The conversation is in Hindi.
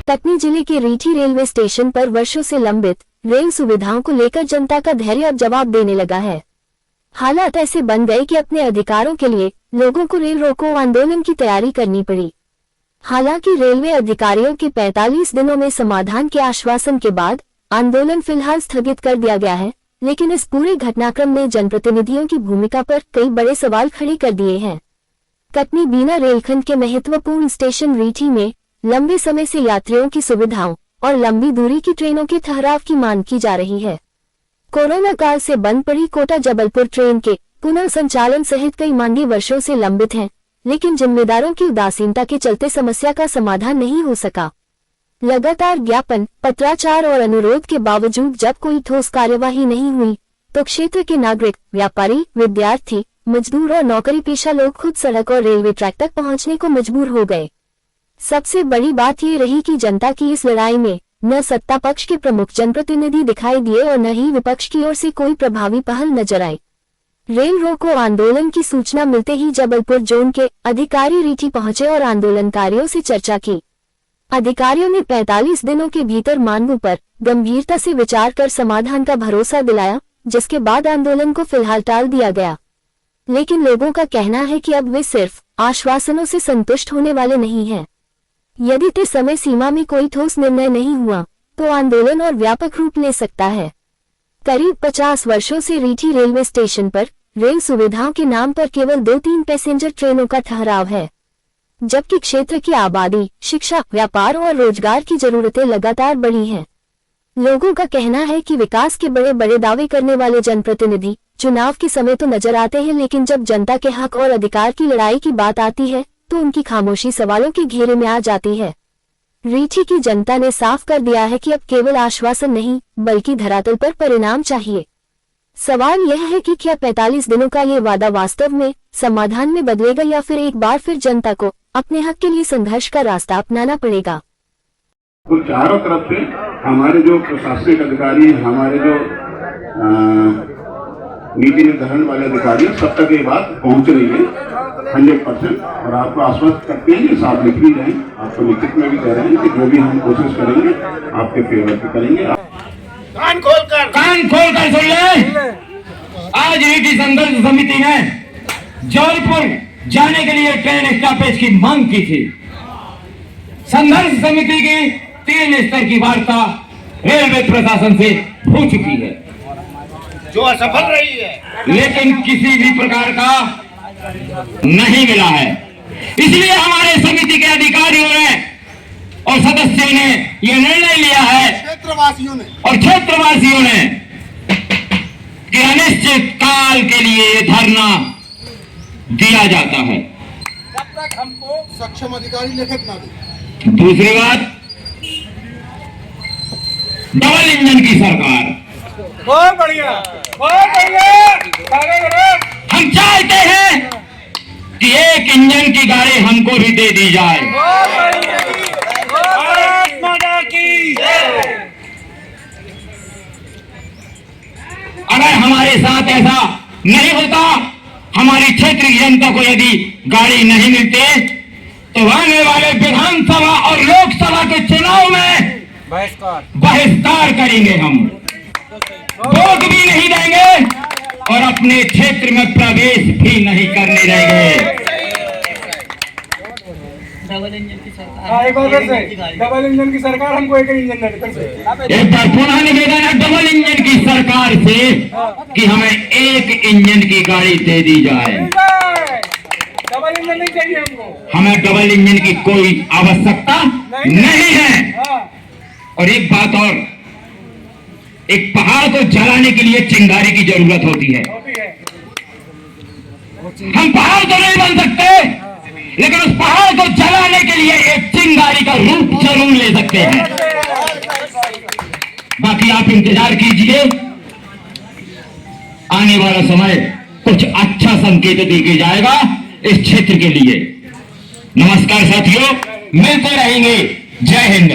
कटनी जिले के रीठी रेलवे स्टेशन पर वर्षों से लंबित रेल सुविधाओं को लेकर जनता का धैर्य अब जवाब देने लगा है। हालात ऐसे बन गए कि अपने अधिकारों के लिए लोगों को रेल रोको आंदोलन की तैयारी करनी पड़ी। हालांकि रेलवे अधिकारियों के 45 दिनों में समाधान के आश्वासन के बाद आंदोलन फिलहाल स्थगित कर दिया गया है, लेकिन इस पूरे घटनाक्रम ने जनप्रतिनिधियों की भूमिका पर कई बड़े सवाल खड़े कर दिए हैं। कटनी बीना रेलखंड के महत्वपूर्ण स्टेशन रीठी में लंबे समय से यात्रियों की सुविधाओं और लंबी दूरी की ट्रेनों के ठहराव की मांग की जा रही है। कोरोना काल से बंद पड़ी कोटा जबलपुर ट्रेन के पुनर्संचालन सहित कई मांगे वर्षों से लंबित हैं, लेकिन जिम्मेदारों की उदासीनता के चलते समस्या का समाधान नहीं हो सका। लगातार ज्ञापन, पत्राचार और अनुरोध के बावजूद जब कोई ठोस कार्यवाही नहीं हुई, तो क्षेत्र के नागरिक, व्यापारी, विद्यार्थी, मजदूर और नौकरी पेशा लोग खुद सड़क और रेलवे ट्रैक तक पहुंचने को मजबूर हो गए। सबसे बड़ी बात ये रही कि जनता की इस लड़ाई में न सत्ता पक्ष के प्रमुख जनप्रतिनिधि दिखाई दिए और न ही विपक्ष की ओर से कोई प्रभावी पहल नजर आई। रेल रोको आंदोलन की सूचना मिलते ही जबलपुर जोन के अधिकारी रीठी पहुंचे और आंदोलनकारियों से चर्चा की। अधिकारियों ने 45 दिनों के भीतर मांगों पर गंभीरता से विचार कर समाधान का भरोसा दिलाया, जिसके बाद आंदोलन को फिलहाल टाल दिया गया। लेकिन लोगों का कहना है कि अब वे सिर्फ आश्वासनों से संतुष्ट होने वाले नहीं हैं। यदि तय समय सीमा में कोई ठोस निर्णय नहीं हुआ, तो आंदोलन और व्यापक रूप ले सकता है। करीब 50 वर्षों से रीठी रेलवे स्टेशन पर रेल सुविधाओं के नाम पर केवल 2-3 पैसेंजर ट्रेनों का ठहराव है, जबकि क्षेत्र की आबादी, शिक्षा, व्यापार और रोजगार की जरूरतें लगातार बढ़ी हैं। लोगों का कहना है कि विकास के बड़े बड़े दावे करने वाले जनप्रतिनिधि चुनाव के समय तो नजर आते हैं, लेकिन जब जनता के हक और अधिकार की लड़ाई की बात आती है तो उनकी खामोशी सवालों के घेरे में आ जाती है। रीठी की जनता ने साफ कर दिया है कि अब केवल आश्वासन नहीं, बल्कि धरातल पर परिणाम चाहिए। सवाल यह है कि क्या 45 दिनों का ये वादा वास्तव में समाधान में बदलेगा या फिर एक बार फिर जनता को अपने हक के लिए संघर्ष का रास्ता अपनाना पड़ेगा। तो चारों तरफ से हमारे जो प्रशासनिक अधिकारी, हमारे जो नीति निर्धारण वाले अधिकारी, सब तक ये बात पहुंच रही है 100%। और आपको आश्वस्त करते हैं कि साफ लिख भी जाए, आपको लिखित में भी कह रहे हैं कि जो भी हम कोशिश करेंगे आपके फेवर पे करेंगे। कान खोलकर सुन ले। आज रीठी संघर्ष समिति ने जबलपुर जाने के लिए ट्रेन स्टॉपेज की मांग की थी। संघर्ष समिति की 3 स्तर की वार्ता रेलवे प्रशासन से हो चुकी है, जो असफल रही है, लेकिन किसी भी प्रकार का नहीं मिला है। इसलिए हमारे समिति के अधिकारियों ने और सदस्यों ने यह निर्णय लिया है, क्षेत्रवासियों ने कि अनिश्चित काल के लिए धरना दिया जाता है जब तक हमको सक्षम अधिकारी लिखित ना दे। दूसरी बात, डबल इंजन की सरकार। बहुत बढ़िया, बहुत बढ़िया। हम चाहते हैं कि एक इंजन की गाड़ी हमको भी दे दी जाए। अगर हमारे साथ ऐसा नहीं होता, हमारी क्षेत्र की जनता को यदि गाड़ी नहीं मिलती, तो आने वाले विधानसभा और लोकसभा के चुनाव में बहिष्कार करेंगे। हम वोट भी नहीं देंगे और अपने क्षेत्र में प्रवेश भी नहीं करने देंगे। डबल इंजन की सरकार हमको एक इंजन एक बार पुनः निवेदन है डबल इंजन की सरकार से कि हमें एक इंजन की गाड़ी दे दी जाए। डबल इंजन नहीं चाहिए हमको। हमें डबल इंजन की कोई आवश्यकता नहीं है। और एक बात और, एक पहाड़ को जलाने के लिए चिंगारी की जरूरत होती है। हम पहाड़ तो नहीं बन सकते, लेकिन उस पहाड़ को जलाने के लिए एक चिंगारी का रूप जरूर ले सकते हैं। बाकी आप इंतजार कीजिए, आने वाला समय कुछ अच्छा संकेत देके जाएगा इस क्षेत्र के लिए। नमस्कार साथियों, मिलते रहेंगे। जय हिंद।